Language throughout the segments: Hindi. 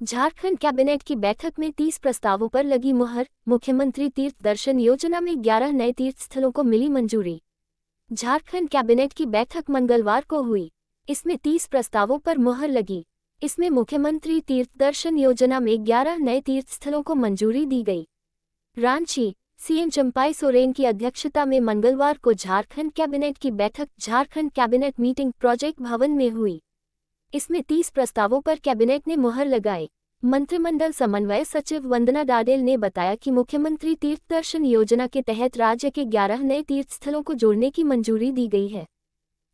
झारखंड कैबिनेट की बैठक में 30 प्रस्तावों पर लगी मुहर। मुख्यमंत्री तीर्थ दर्शन योजना में 11 नए तीर्थ स्थलों को मिली मंजूरी। झारखंड कैबिनेट की बैठक मंगलवार को हुई। इसमें 30 प्रस्तावों पर मुहर लगी। इसमें मुख्यमंत्री तीर्थ दर्शन योजना में 11 नए तीर्थ स्थलों को मंजूरी दी गई। रांची, सीएम चंपाई सोरेन की अध्यक्षता में मंगलवार को झारखंड कैबिनेट की बैठक झारखंड कैबिनेट मीटिंग प्रोजेक्ट भवन में हुई। इसमें 30 प्रस्तावों पर कैबिनेट ने मुहर लगाई। मंत्रिमंडल समन्वय सचिव वंदना डाडेल ने बताया कि मुख्यमंत्री तीर्थ दर्शन योजना के तहत राज्य के 11 नए तीर्थ स्थलों को जोड़ने की मंजूरी दी गई है।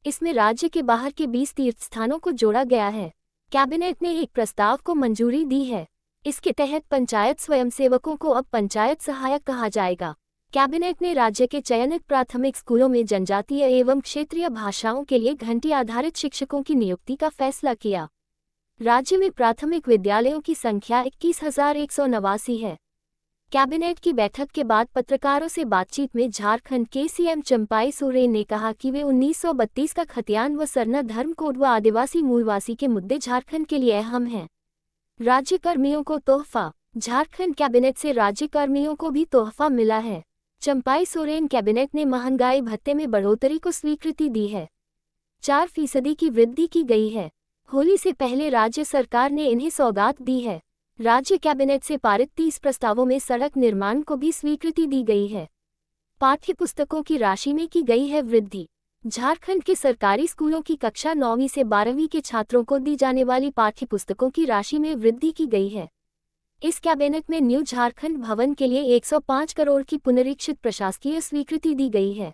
इसमें राज्य के बाहर के 20 तीर्थ स्थानों को जोड़ा गया है। कैबिनेट ने एक प्रस्ताव को मंजूरी दी है। इसके तहत पंचायत स्वयंसेवकों को अब पंचायत सहायक कहा जाएगा। कैबिनेट ने राज्य के चयनित प्राथमिक स्कूलों में जनजातीय एवं क्षेत्रीय भाषाओं के लिए घंटी आधारित शिक्षकों की नियुक्ति का फैसला किया। राज्य में प्राथमिक विद्यालयों की संख्या 21,189 है। कैबिनेट की बैठक के बाद पत्रकारों से बातचीत में झारखंड के सीएम चंपाई सोरेन ने कहा कि वे 1932 का खतियान व सरना धर्म कोड व आदिवासी मूलवासी के मुद्दे झारखंड के लिए अहम हैं। राज्य कर्मियों को तोहफा। झारखंड कैबिनेट से राज्य कर्मियों को भी तोहफा मिला है। चंपाई सोरेन कैबिनेट ने महंगाई भत्ते में बढ़ोतरी को स्वीकृति दी है। 4% की वृद्धि की गई है। होली से पहले राज्य सरकार ने इन्हें सौगात दी है। राज्य कैबिनेट से पारित 30 प्रस्तावों में सड़क निर्माण को भी स्वीकृति दी गई है। पाठ्य पुस्तकों की राशि में की गई है वृद्धि। झारखंड के सरकारी स्कूलों की कक्षा 9वीं से 12वीं के छात्रों को दी जाने वाली पाठ्य पुस्तकों की राशि में वृद्धि की गई है। इस कैबिनेट में न्यू झारखंड भवन के लिए 105 करोड़ की पुनरीक्षित प्रशासकीय स्वीकृति दी गई है।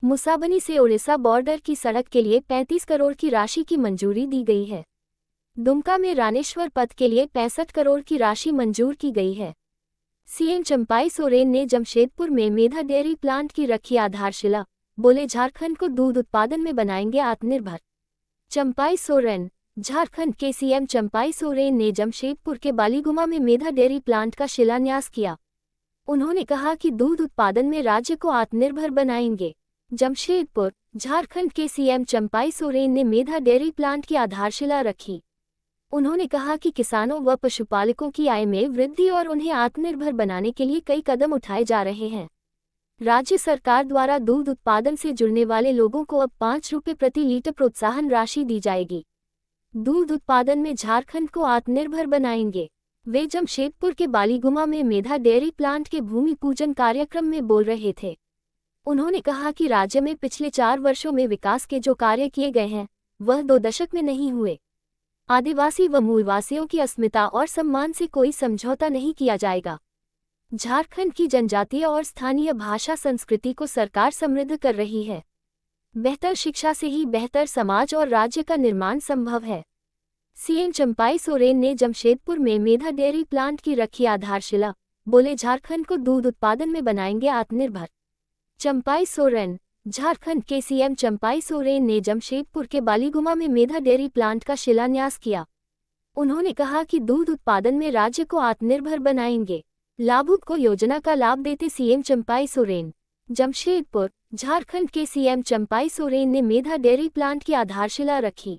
मुसाबनी से ओडिशा बॉर्डर की सड़क के लिए 35 करोड़ की राशि की मंजूरी दी गई है। दुमका में रानेश्वर पथ के लिए 65 करोड़ की राशि मंजूर की गई है। सीएम चंपाई सोरेन ने जमशेदपुर में मेधा डेयरी प्लांट की रखी आधारशिला। बोले, झारखंड को दूध उत्पादन में बनाएंगे आत्मनिर्भर। चंपाई सोरेन। झारखंड के सीएम चंपाई सोरेन ने जमशेदपुर के बालीगुमा में मेधा डेयरी प्लांट का शिलान्यास किया। उन्होंने कहा कि दूध उत्पादन में राज्य को आत्मनिर्भर बनाएंगे। जमशेदपुर, झारखंड के सीएम चंपाई सोरेन ने मेधा डेयरी प्लांट की आधारशिला रखी। उन्होंने कहा कि किसानों व पशुपालकों की आय में वृद्धि और उन्हें आत्मनिर्भर बनाने के लिए कई कदम उठाए जा रहे हैं। राज्य सरकार द्वारा दूध उत्पादन से जुड़ने वाले लोगों को अब 5 रुपये प्रति लीटर प्रोत्साहन राशि दी जाएगी। दूध उत्पादन में झारखंड को आत्मनिर्भर बनाएंगे। वे जमशेदपुर के बालीगुमा में मेधा डेयरी प्लांट के भूमि पूजन कार्यक्रम में बोल रहे थे। उन्होंने कहा कि राज्य में पिछले 4 वर्षों में विकास के जो कार्य किए गए हैं वह 2 दशक में नहीं हुए। आदिवासी व मूलवासियों की अस्मिता और सम्मान से कोई समझौता नहीं किया जाएगा। झारखंड की जनजातीय और स्थानीय भाषा संस्कृति को सरकार समृद्ध कर रही है। बेहतर शिक्षा से ही बेहतर समाज और राज्य का निर्माण संभव है। सीएम चंपाई सोरेन ने जमशेदपुर में मेधा डेयरी प्लांट की रखी आधारशिला। बोले, झारखंड को दूध उत्पादन में बनाएंगे आत्मनिर्भर। चंपाई सोरेन। झारखंड के सीएम चंपाई सोरेन ने जमशेदपुर के बालीगुमा में मेधा डेयरी प्लांट का शिलान्यास किया। उन्होंने कहा कि दूध उत्पादन में राज्य को आत्मनिर्भर बनाएंगे। लाभुक को योजना का लाभ देते सीएम चंपाई सोरेन। जमशेदपुर, झारखंड के सीएम चंपाई सोरेन ने मेधा डेयरी प्लांट की आधारशिला रखी।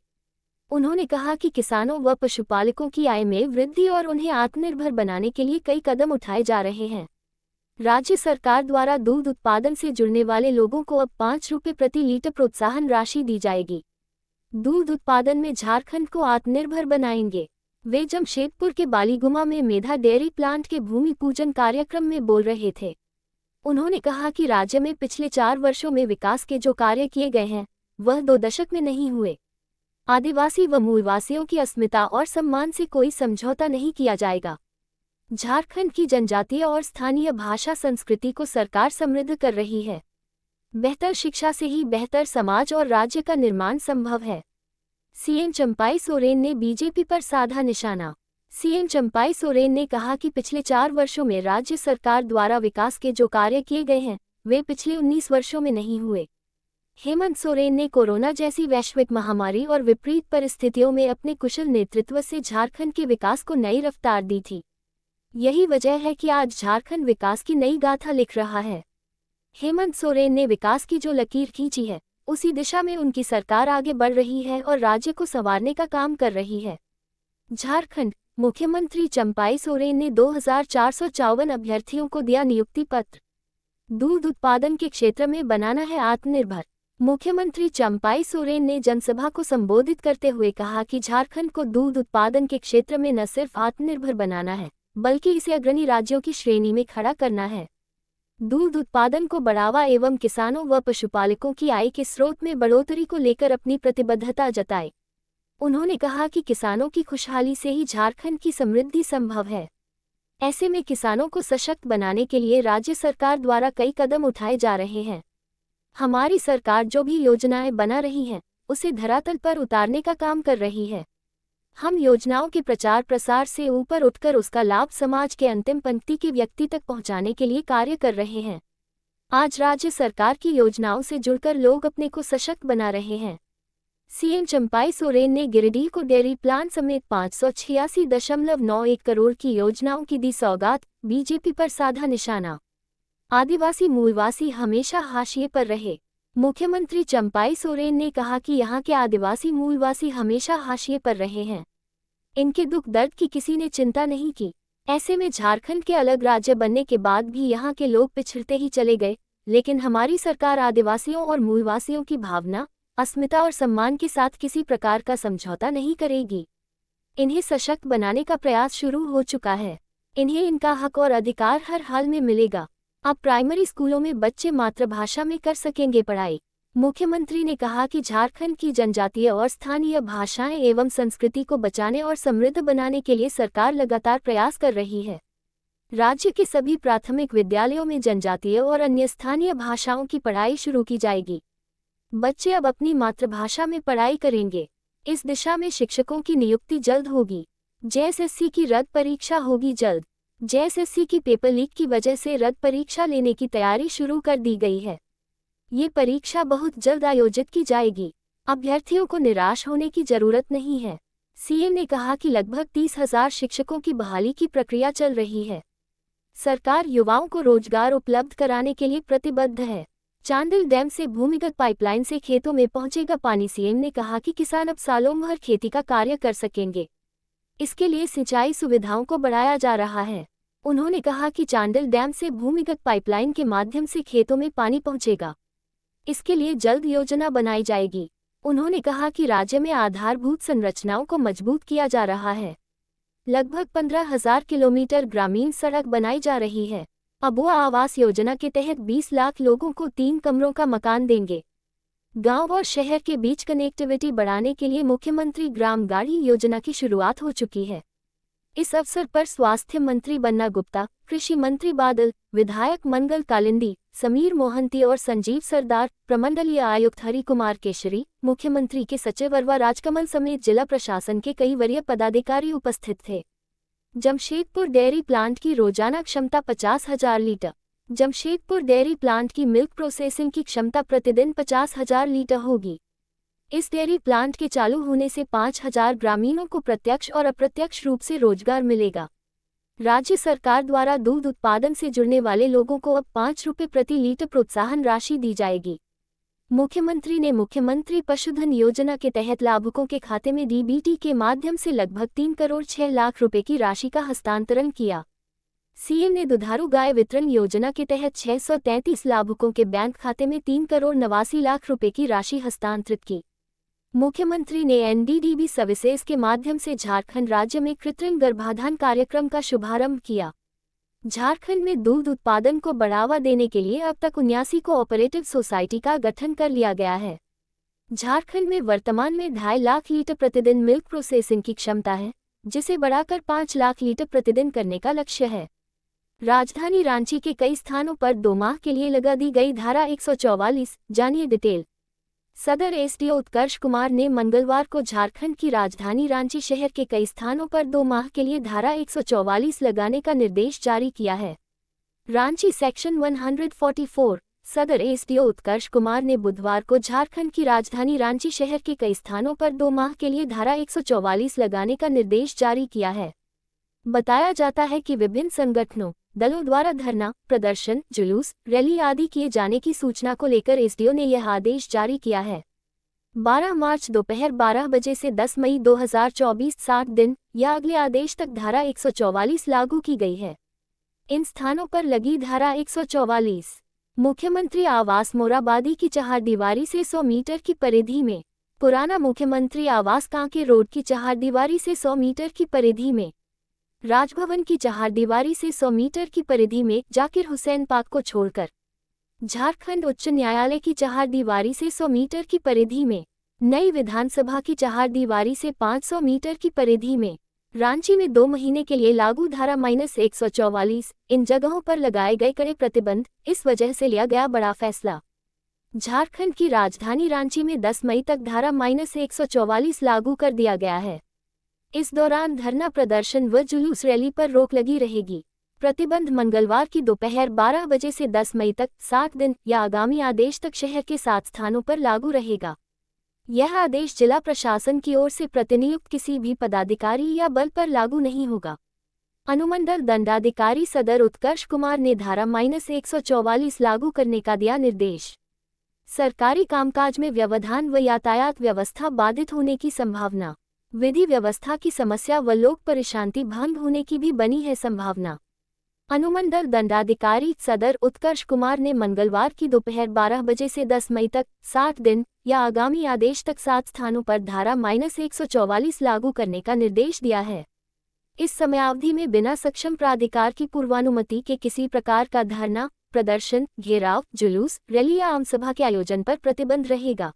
उन्होंने कहा कि किसानों व पशुपालकों की आय में वृद्धि और उन्हें आत्मनिर्भर बनाने के लिए कई कदम उठाए जा रहे हैं। राज्य सरकार द्वारा दूध उत्पादन से जुड़ने वाले लोगों को अब 5 रुपये प्रति लीटर प्रोत्साहन राशि दी जाएगी। दूध उत्पादन में झारखंड को आत्मनिर्भर बनाएंगे। वे जमशेदपुर के बालीगुमा में मेधा डेयरी प्लांट के भूमि पूजन कार्यक्रम में बोल रहे थे। उन्होंने कहा कि राज्य में पिछले 4 वर्षों में विकास के जो कार्य किए गए हैं वह 2 दशक में नहीं हुए। आदिवासी व मूलवासियों की अस्मिता और सम्मान से कोई समझौता नहीं किया जाएगा। झारखंड की जनजातीय और स्थानीय भाषा संस्कृति को सरकार समृद्ध कर रही है। बेहतर शिक्षा से ही बेहतर समाज और राज्य का निर्माण संभव है। सीएम चंपाई सोरेन ने बीजेपी पर साधा निशाना। सीएम चंपाई सोरेन ने कहा कि पिछले 4 वर्षों में राज्य सरकार द्वारा विकास के जो कार्य किए गए हैं वे पिछले 19 वर्षों में नहीं हुए। हेमंत सोरेन ने कोरोना जैसी वैश्विक महामारी और विपरीत परिस्थितियों में अपने कुशल नेतृत्व से झारखंड के विकास को नई रफ्तार दी थी। यही वजह है कि आज झारखंड विकास की नई गाथा लिख रहा है। हेमंत सोरेन ने विकास की जो लकीर खींची है उसी दिशा में उनकी सरकार आगे बढ़ रही है और राज्य को संवारने का काम कर रही है। झारखंड, मुख्यमंत्री चंपाई सोरेन ने 2454 अभ्यर्थियों को दिया नियुक्ति पत्र। दूध उत्पादन के क्षेत्र में बनाना है आत्मनिर्भर। मुख्यमंत्री चंपाई सोरेन ने जनसभा को संबोधित करते हुए कहा कि झारखंड को दूध उत्पादन के क्षेत्र में न सिर्फ आत्मनिर्भर बनाना है, बल्कि इसे अग्रणी राज्यों की श्रेणी में खड़ा करना है। दूध उत्पादन को बढ़ावा एवं किसानों व पशुपालकों की आय के स्रोत में बढ़ोतरी को लेकर अपनी प्रतिबद्धता जताई। उन्होंने कहा कि किसानों की खुशहाली से ही झारखंड की समृद्धि संभव है। ऐसे में किसानों को सशक्त बनाने के लिए राज्य सरकार द्वारा कई कदम उठाए जा रहे हैं। हमारी सरकार जो भी योजनाएं बना रही है, उसे धरातल पर उतारने का काम कर रही है। हम योजनाओं के प्रचार प्रसार से ऊपर उठकर उसका लाभ समाज के अंतिम पंक्ति के व्यक्ति तक पहुंचाने के लिए कार्य कर रहे हैं। आज राज्य सरकार की योजनाओं से जुड़कर लोग अपने को सशक्त बना रहे हैं। सीएम चंपाई सोरेन ने गिरिडीह को डेयरी प्लांट समेत 586.91 करोड़ की योजनाओं की दी सौगात। बीजेपी पर साधा निशाना। आदिवासी मूलवासी हमेशा हाशिए पर रहे। मुख्यमंत्री चंपाई सोरेन ने कहा कि यहाँ के आदिवासी मूलवासी हमेशा हाशिए पर रहे हैं। इनके दुख दर्द की किसी ने चिंता नहीं की। ऐसे में झारखंड के अलग राज्य बनने के बाद भी यहाँ के लोग पिछड़ते ही चले गए, लेकिन हमारी सरकार आदिवासियों और मूलवासियों की भावना, अस्मिता और सम्मान के साथ किसी प्रकार का समझौता नहीं करेगी। इन्हें सशक्त बनाने का प्रयास शुरू हो चुका है। इन्हें इनका हक और अधिकार हर हाल में मिलेगा। अब प्राइमरी स्कूलों में बच्चे मातृभाषा में कर सकेंगे पढ़ाई। मुख्यमंत्री ने कहा कि झारखंड की जनजातीय और स्थानीय भाषाएं एवं संस्कृति को बचाने और समृद्ध बनाने के लिए सरकार लगातार प्रयास कर रही है। राज्य के सभी प्राथमिक विद्यालयों में जनजातीय और अन्य स्थानीय भाषाओं की पढ़ाई शुरू की जाएगी। बच्चे अब अपनी मातृभाषा में पढ़ाई करेंगे। इस दिशा में शिक्षकों की नियुक्ति जल्द होगी। जेएसएससी की रद्द परीक्षा होगी जल्द। जेएसएससी की पेपर लीक की वजह से रद्द परीक्षा लेने की तैयारी शुरू कर दी गई है। ये परीक्षा बहुत जल्द आयोजित की जाएगी। अभ्यर्थियों को निराश होने की जरूरत नहीं है। सीएम ने कहा कि लगभग 30,000 शिक्षकों की बहाली की प्रक्रिया चल रही है। सरकार युवाओं को रोजगार उपलब्ध कराने के लिए प्रतिबद्ध है। चांडिल डैम से भूमिगत पाइपलाइन से खेतों में पहुंचेगा पानी। सीएम ने कहा कि किसान अब सालों भर खेती का कार्य कर सकेंगे। इसके लिए सिंचाई सुविधाओं को बढ़ाया जा रहा है। उन्होंने कहा कि चांडिल डैम से भूमिगत पाइपलाइन के माध्यम से खेतों में पानी पहुंचेगा। इसके लिए जल्द योजना बनाई जाएगी। उन्होंने कहा कि राज्य में आधारभूत संरचनाओं को मजबूत किया जा रहा है। लगभग 15,000 किलोमीटर ग्रामीण सड़क बनाई जा रही है। अबुआ आवास योजना के तहत 20 लाख लोगों को 3 कमरों का मकान देंगे। गांव और शहर के बीच कनेक्टिविटी बढ़ाने के लिए मुख्यमंत्री ग्राम गाड़ी योजना की शुरुआत हो चुकी है। इस अवसर पर स्वास्थ्य मंत्री बन्ना गुप्ता, कृषि मंत्री बादल, विधायक मंगल कालिंदी, समीर मोहंती और संजीव सरदार, प्रमंडलीय आयुक्त हरि कुमार केशरी, मुख्यमंत्री के सचिव अरवा राजकमल समेत जिला प्रशासन के कई वरीय पदाधिकारी उपस्थित थे। जमशेदपुर डेयरी प्लांट की रोजाना क्षमता 50,000 लीटर। जमशेदपुर डेयरी प्लांट की मिल्क प्रोसेसिंग की क्षमता प्रतिदिन 50,000 लीटर होगी। इस डेयरी प्लांट के चालू होने से 5,000 ग्रामीणों को प्रत्यक्ष और अप्रत्यक्ष रूप से रोजगार मिलेगा। राज्य सरकार द्वारा दूध उत्पादन से जुड़ने वाले लोगों को अब 5 रुपये प्रति लीटर प्रोत्साहन राशि दी जाएगी। मुख्यमंत्री ने मुख्यमंत्री पशुधन योजना के तहत लाभुकों के खाते में डीबीटी के माध्यम से लगभग 3 करोड़ 6 लाख रुपए की राशि का हस्तांतरण किया। सीएम ने दुधारू गाय वितरण योजना के तहत 633 लाभुकों के बैंक खाते में 3 करोड़ 89 लाख रुपए की राशि हस्तांतरित की। मुख्यमंत्री ने एनडीडीबी सर्विसेज के माध्यम से झारखंड राज्य में कृत्रिम गर्भाधान कार्यक्रम का शुभारंभ किया। झारखंड में दूध उत्पादन को बढ़ावा देने के लिए अब तक 79 कोऑपरेटिव सोसाइटी का गठन कर लिया गया है। झारखंड में वर्तमान में 2.5 लाख लीटर प्रतिदिन मिल्क प्रोसेसिंग की क्षमता है, जिसे बढ़ाकर 5 लाख लीटर प्रतिदिन करने का लक्ष्य है। राजधानी रांची के कई स्थानों पर 2 माह के लिए लगा दी गई धारा 144। जानिए डिटेल। सदर एसडीओ उत्कर्ष कुमार ने मंगलवार को झारखंड की राजधानी रांची शहर के कई स्थानों पर 2 माह के लिए धारा 144 लगाने का निर्देश जारी किया है। रांची सेक्शन 144। सदर एसडीओ उत्कर्ष कुमार ने बुधवार को झारखंड की राजधानी रांची शहर के कई स्थानों पर 2 माह के लिए धारा 144 लगाने का निर्देश जारी किया है। बताया जाता है कि विभिन्न संगठनों, दलों द्वारा धरना, प्रदर्शन, जुलूस, रैली आदि किए जाने की सूचना को लेकर एसडीओ ने यह आदेश जारी किया है। 12 मार्च दोपहर 12 बजे से 10 मई 2024 7 दिन या अगले आदेश तक धारा 144 लागू की गई है। इन स्थानों पर लगी धारा 144 मुख्यमंत्री आवास मोराबादी की चहारदीवारी से 100 मीटर की परिधि में, पुराना मुख्यमंत्री आवास कांके रोड की चहारदीवारी से 100 मीटर की परिधि में, राजभवन की चहारदीवारी से 100 मीटर की परिधि में जाकिर हुसैन पार्क को छोड़कर, झारखंड उच्च न्यायालय की चहारदीवारी से 100 मीटर की परिधि में, नई विधानसभा की चहारदीवारी से 500 मीटर की परिधि में, रांची में 2 महीने के लिए लागू धारा -144 इन जगहों पर लगाए गए कड़े प्रतिबंध, इस वजह से लिया गया बड़ा फैसला। झारखंड की राजधानी रांची में 10 मई तक धारा -144 लागू कर दिया गया है। इस दौरान धरना प्रदर्शन व जुलूस रैली पर रोक लगी रहेगी। प्रतिबंध मंगलवार की दोपहर 12 बजे से 10 मई तक 7 दिन या आगामी आदेश तक शहर के 7 स्थानों पर लागू रहेगा। यह आदेश जिला प्रशासन की ओर से प्रतिनियुक्त किसी भी पदाधिकारी या बल पर लागू नहीं होगा। अनुमंडल दंडाधिकारी सदर उत्कर्ष कुमार ने धारा -144 लागू करने का दिया निर्देश। सरकारी कामकाज में व्यवधान व यातायात व्यवस्था बाधित होने की संभावना, विधि व्यवस्था की समस्या व लोक परेशानी भंग होने की भी बनी है संभावना। अनुमंडल दंडाधिकारी सदर उत्कर्ष कुमार ने मंगलवार की दोपहर 12 बजे से 10 मई तक 60 दिन या आगामी आदेश तक 7 स्थानों पर धारा -144 लागू करने का निर्देश दिया है। इस समयावधि में बिना सक्षम प्राधिकार की पूर्वानुमति के किसी प्रकार का धरना, प्रदर्शन, घेराव, जुलूस, रैली या आमसभा के आयोजन पर प्रतिबंध रहेगा।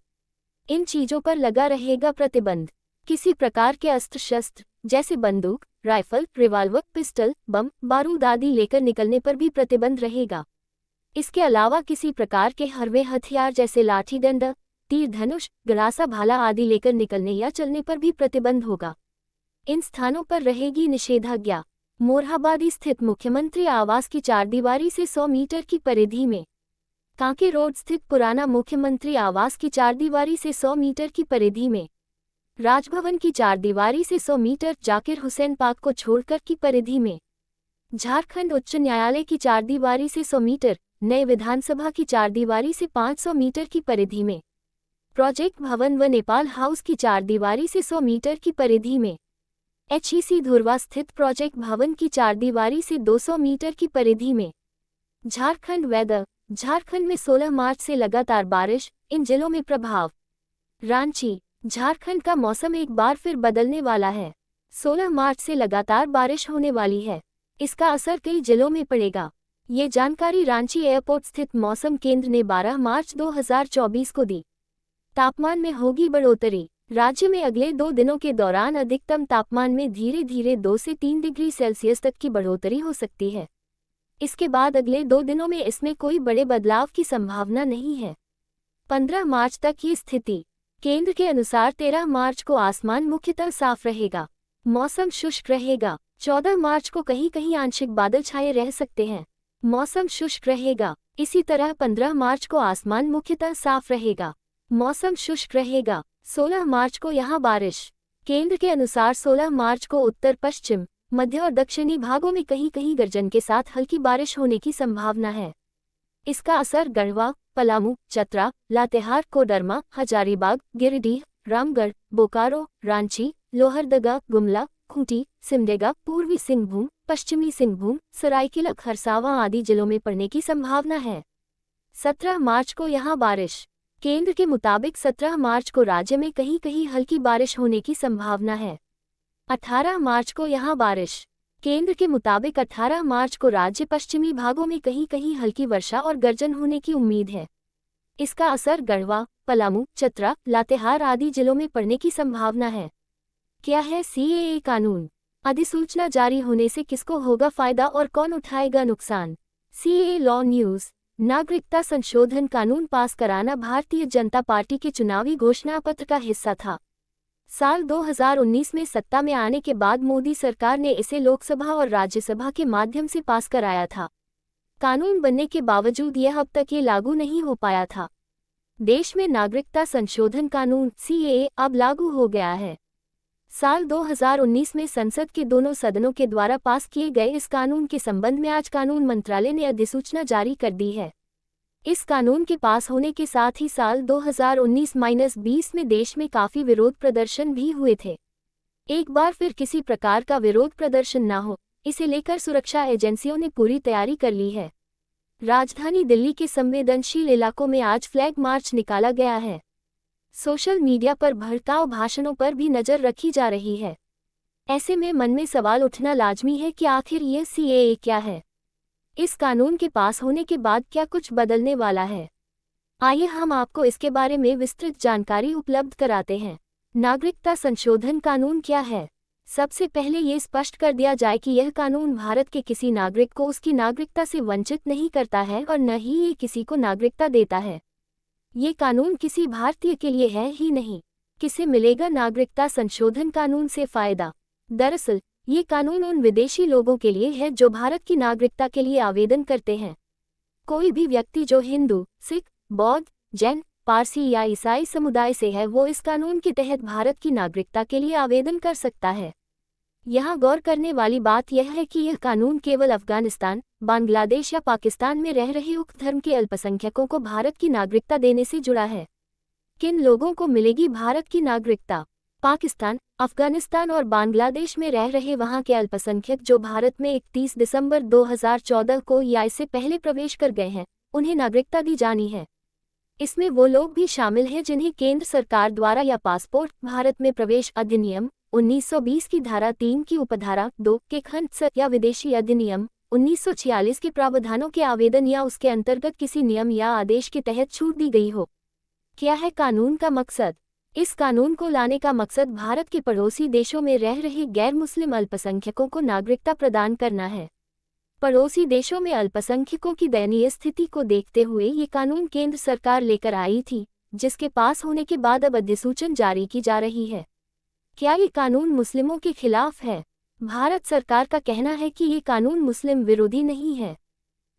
इन चीजों पर लगा रहेगा प्रतिबंध। किसी प्रकार के अस्त्र शस्त्र जैसे बंदूक, राइफल, रिवाल्वर, पिस्टल, बम, बारूद आदि लेकर निकलने पर भी प्रतिबंध रहेगा। इसके अलावा किसी प्रकार के हरवे हथियार जैसे लाठी डंडा, तीर धनुष, गरासा भाला आदि लेकर निकलने या चलने पर भी प्रतिबंध होगा। इन स्थानों पर रहेगी निषेधाज्ञा। मोरहाबादी स्थित मुख्यमंत्री आवास की चारदीवारी से 100 मीटर की परिधि में, कांके रोड स्थित पुराना मुख्यमंत्री आवास की चारदीवारी से 100 मीटर की परिधि में, राजभवन की चारदीवारी से 100 मीटर जाकिर हुसैन पार्क को छोड़कर की परिधि में, झारखंड उच्च न्यायालय की चारदीवारी से 100 मीटर, नए विधानसभा की चारदीवारी से 500 मीटर की परिधि में, प्रोजेक्ट भवन व नेपाल हाउस की चारदीवारी से 100 मीटर की परिधि में, HEC धुरवा स्थित प्रोजेक्ट भवन की चारदीवारी से 200 मीटर की परिधि में। झारखंड वेदर, झारखंड में 16 मार्च से लगातार बारिश, इन जिलों में प्रभाव। रांची, झारखंड का मौसम एक बार फिर बदलने वाला है। 16 मार्च से लगातार बारिश होने वाली है। इसका असर कई जिलों में पड़ेगा। ये जानकारी रांची एयरपोर्ट स्थित मौसम केंद्र ने 12 मार्च 2024 को दी। तापमान में होगी बढ़ोतरी। राज्य में अगले 2 दिनों के दौरान अधिकतम तापमान में धीरे धीरे 2 से 3 डिग्री सेल्सियस तक की बढ़ोतरी हो सकती है। इसके बाद अगले 2 दिनों में इसमें कोई बड़े बदलाव की संभावना नहीं है। 15 मार्च तक ये स्थिति। केंद्र के अनुसार 13 मार्च को आसमान मुख्यतः साफ रहेगा, मौसम शुष्क रहेगा। 14 मार्च को कहीं कहीं आंशिक बादल छाए रह सकते हैं, मौसम शुष्क रहेगा। इसी तरह 15 मार्च को आसमान मुख्यतः साफ रहेगा, मौसम शुष्क रहेगा। 16 मार्च को यहां बारिश। केंद्र के अनुसार 16 मार्च को उत्तर पश्चिम, मध्य और दक्षिणी भागों में कहीं कहीं गर्जन के साथ हल्की बारिश होने की संभावना है। इसका असर गढ़वा, पलामू, चतरा, लातेहार, कोडरमा, हजारीबाग, गिरिडीह, रामगढ़, बोकारो, रांची, लोहरदगा, गुमला, खूंटी, सिमडेगा, पूर्वी सिंहभूम, पश्चिमी सिंहभूम, सरायकेला खरसावां आदि जिलों में पड़ने की संभावना है। 17 मार्च को यहां बारिश। केंद्र के मुताबिक 17 मार्च को राज्य में कहीं कहीं हल्की बारिश होने की संभावना है। 18 मार्च को यहां बारिश। केंद्र के मुताबिक 18 मार्च को राज्य पश्चिमी भागों में कहीं कहीं हल्की वर्षा और गर्जन होने की उम्मीद है। इसका असर गढ़वा, पलामू, चतरा, लातेहार आदि जिलों में पड़ने की संभावना है। क्या है CAA कानून? अधिसूचना जारी होने से किसको होगा फायदा और कौन उठाएगा नुकसान? CAA law news. नागरिकता संशोधन कानून पास कराना भारतीय जनता पार्टी के चुनावी घोषणापत्र का हिस्सा था। साल 2019 में सत्ता में आने के बाद मोदी सरकार ने इसे लोकसभा और राज्यसभा के माध्यम से पास कराया था। कानून बनने के बावजूद यह अब तक ये लागू नहीं हो पाया था। देश में नागरिकता संशोधन कानून CAA अब लागू हो गया है। साल 2019 में संसद के दोनों सदनों के द्वारा पास किए गए इस कानून के संबंध में आज कानून मंत्रालय ने अधिसूचना जारी कर दी है। इस कानून के पास होने के साथ ही साल 2019-20 में देश में काफ़ी विरोध प्रदर्शन भी हुए थे। एक बार फिर किसी प्रकार का विरोध प्रदर्शन न हो, इसे लेकर सुरक्षा एजेंसियों ने पूरी तैयारी कर ली है। राजधानी दिल्ली के संवेदनशील इलाकों में आज फ्लैग मार्च निकाला गया है। सोशल मीडिया पर भड़काऊ भाषणों पर भी नज़र रखी जा रही है। ऐसे में मन में सवाल उठना लाजमी है कि आखिर ये सीएए क्या है? इस कानून के पास होने के बाद क्या कुछ बदलने वाला है? आइए हम आपको इसके बारे में विस्तृत जानकारी उपलब्ध कराते हैं। नागरिकता संशोधन कानून क्या है? सबसे पहले ये स्पष्ट कर दिया जाए कि यह कानून भारत के किसी नागरिक को उसकी नागरिकता से वंचित नहीं करता है और न ही ये किसी को नागरिकता देता है। ये कानून किसी भारतीय के लिए है ही नहीं। किसे मिलेगा नागरिकता संशोधन कानून से फायदा? दरअसल ये कानून उन विदेशी लोगों के लिए है जो भारत की नागरिकता के लिए आवेदन करते हैं। कोई भी व्यक्ति जो हिंदू, सिख, बौद्ध, जैन, पारसी या ईसाई समुदाय से है वो इस कानून के तहत भारत की नागरिकता के लिए आवेदन कर सकता है। यहाँ गौर करने वाली बात यह है कि यह कानून केवल अफगानिस्तान, बांग्लादेश या पाकिस्तान में रह रहे उक्त धर्म के अल्पसंख्यकों को भारत की नागरिकता देने से जुड़ा है। किन लोगों को मिलेगी भारत की नागरिकता? पाकिस्तान, अफगानिस्तान और बांग्लादेश में रह रहे वहां के अल्पसंख्यक जो भारत में 31 दिसंबर 2014 को या इससे पहले प्रवेश कर गए हैं, उन्हें नागरिकता दी जानी है। इसमें वो लोग भी शामिल हैं जिन्हें केंद्र सरकार द्वारा या पासपोर्ट भारत में प्रवेश अधिनियम 1920 की धारा 3 की उपधारा 2 के खंड 7 या विदेशी अधिनियम 1946 के प्रावधानों के आवेदन या उसके अंतर्गत किसी नियम या आदेश के तहत छूट दी गई हो। क्या है कानून का मकसद? इस कानून को लाने का मकसद भारत के पड़ोसी देशों में रह रहे गैर मुस्लिम अल्पसंख्यकों को नागरिकता प्रदान करना है। पड़ोसी देशों में अल्पसंख्यकों की दयनीय स्थिति को देखते हुए ये कानून केंद्र सरकार लेकर आई थी, जिसके पास होने के बाद अब अधिसूचना जारी की जा रही है। क्या ये कानून मुस्लिमों के खिलाफ है? भारत सरकार का कहना है कि ये कानून मुस्लिम विरोधी नहीं है।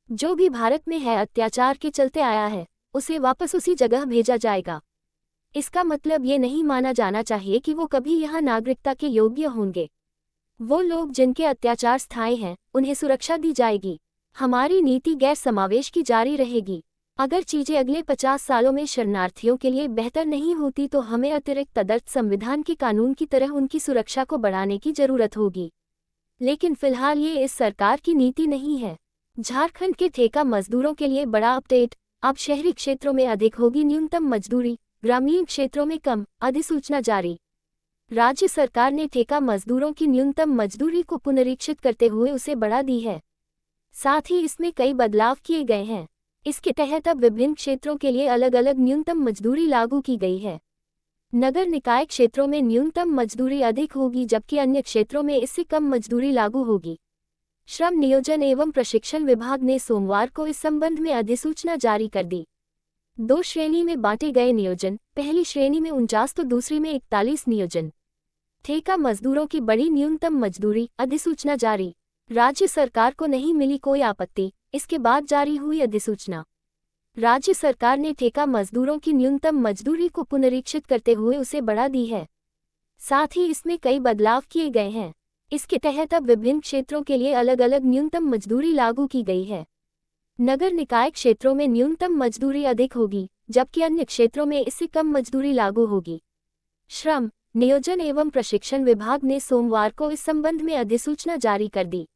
जो भी भारत में है अत्याचार के चलते आया है, उसे वापस उसी जगह भेजा जाएगा। इसका मतलब ये नहीं माना जाना चाहिए कि वो कभी यहाँ नागरिकता के योग्य होंगे। वो लोग जिनके अत्याचार स्थायी हैं, उन्हें सुरक्षा दी जाएगी। हमारी नीति गैर समावेश की जारी रहेगी। अगर चीजें अगले 50 सालों में शरणार्थियों के लिए बेहतर नहीं होती तो हमें अतिरिक्त तदर्थ संविधान के कानून की तरह उनकी सुरक्षा को बढ़ाने की जरूरत होगी। लेकिन फिलहाल ये इस सरकार की नीति नहीं है। झारखंड के ठेका मजदूरों के लिए बड़ा अपडेट। अब शहरी क्षेत्रों में अधिक होगी न्यूनतम मजदूरी, ग्रामीण क्षेत्रों में कम, अधिसूचना जारी। राज्य सरकार ने ठेका मजदूरों की न्यूनतम मजदूरी को पुनरीक्षित करते हुए उसे बढ़ा दी है। साथ ही इसमें कई बदलाव किए गए हैं। इसके तहत अब विभिन्न क्षेत्रों के लिए अलग अलग न्यूनतम मजदूरी लागू की गई है। नगर निकाय क्षेत्रों में न्यूनतम मजदूरी अधिक होगी जबकि अन्य क्षेत्रों में इससे कम मजदूरी लागू होगी। श्रम नियोजन एवं प्रशिक्षण विभाग ने सोमवार को इस संबंध में अधिसूचना जारी कर दी। 2 श्रेणी में बांटे गए नियोजन, पहली श्रेणी में 49 तो दूसरी में 41 नियोजन। ठेका मजदूरों की बड़ी न्यूनतम मजदूरी, अधिसूचना जारी। राज्य सरकार को नहीं मिली कोई आपत्ति, इसके बाद जारी हुई अधिसूचना। राज्य सरकार ने ठेका मजदूरों की न्यूनतम मजदूरी को पुनरीक्षित करते हुए उसे बढ़ा दी है। साथ ही इसमें कई बदलाव किए गए हैं। इसके तहत अब विभिन्न क्षेत्रों के लिए अलग अलग न्यूनतम मजदूरी लागू की गई है। नगर निकाय क्षेत्रों में न्यूनतम मजदूरी अधिक होगी, जबकि अन्य क्षेत्रों में इससे कम मजदूरी लागू होगी। श्रम नियोजन एवं प्रशिक्षण विभाग ने सोमवार को इस संबंध में अधिसूचना जारी कर दी।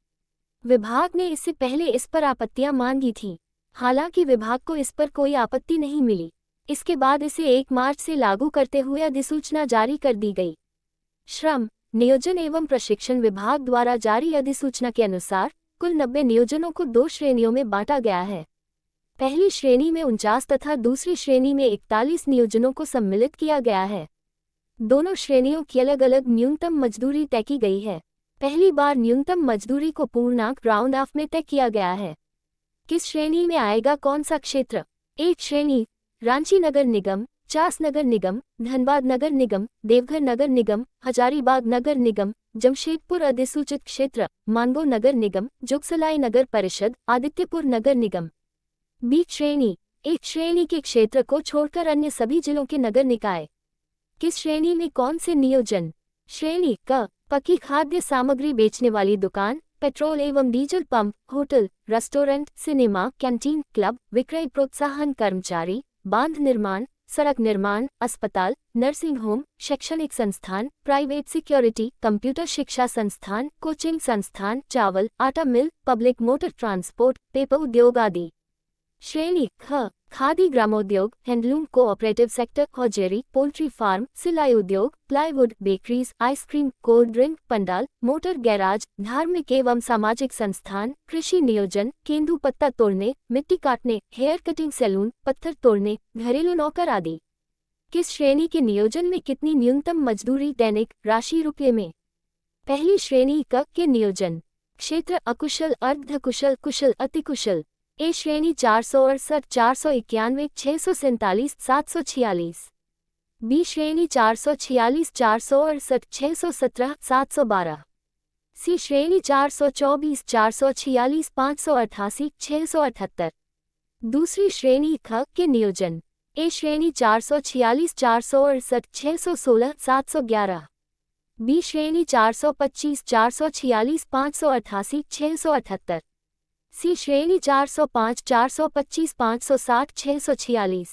विभाग ने इससे पहले इस पर आपत्तियां मांगी थीं। हालांकि विभाग को इस पर कोई आपत्ति नहीं मिली। इसके बाद इसे 1 मार्च से लागू करते हुए अधिसूचना जारी कर दी गई। श्रम नियोजन एवं प्रशिक्षण विभाग द्वारा जारी अधिसूचना के अनुसार कुल 90 नियोजनों को 2 श्रेणियों में बांटा गया है। पहली श्रेणी में 49 तथा दूसरी श्रेणी में 41 नियोजनों को सम्मिलित किया गया है। दोनों श्रेणियों की अलग अलग न्यूनतम मजदूरी तय की गई है। पहली बार न्यूनतम मजदूरी को पूर्णांक राउंड ऑफ में तय किया गया है। किस श्रेणी में आएगा कौन सा क्षेत्र? 1 श्रेणी रांची नगर निगम, चास नगर निगम, धनबाद नगर निगम, देवघर नगर निगम, हजारीबाग नगर निगम, जमशेदपुर अधिसूचित क्षेत्र, मानगो नगर निगम, जोगसलाई नगर परिषद, आदित्यपुर नगर निगम। बी श्रेणी 1 श्रेणी के क्षेत्र को छोड़कर अन्य सभी जिलों के नगर निकाय। किस श्रेणी में कौन से नियोजन? श्रेणी क पकी खाद्य सामग्री बेचने वाली दुकान, पेट्रोल एवं diesel pump, hotel, restaurant, cinema, canteen, club, विक्रय प्रोत्साहन, कर्मचारी, बांध निर्माण, सड़क निर्माण, अस्पताल, नर्सिंग होम, शैक्षणिक संस्थान, प्राइवेट सिक्योरिटी, कंप्यूटर शिक्षा संस्थान, कोचिंग संस्थान, चावल, आटा मिल, पब्लिक मोटर ट्रांसपोर्ट, पेपर उद्योग आदि। श्रेणी ख, खादी ग्रामोद्योग, handloom cooperative sector, hosiery, poultry farm, सिलाई उद्योग, plywood, bakeries, ice cream, cold drink, pandal, motor garage, धार्मिक एवं सामाजिक संस्थान, कृषि नियोजन, केंदू पत्ता तोड़ने, मिट्टी काटने, हेयर कटिंग सैलून, पत्थर तोड़ने, घरेलू नौकर आदि। किस श्रेणी के नियोजन में कितनी न्यूनतम मजदूरी दैनिक राशि रुपये में? पहली श्रेणी क के नियोजन, क्षेत्र अकुशल, अर्धकुशल, कुशल, अतिकुशल। ए श्रेणी 468, 491, 647, 746। बी श्रेणी 446, 468, 617, 712। सी श्रेणी 424, 446, 588, 678। दूसरी श्रेणी ख के नियोजन, ए श्रेणी 446, 468, 616, 711। बी श्रेणी 425, 446, 588, 678। सी श्रेणी 405, 425, 560, 646।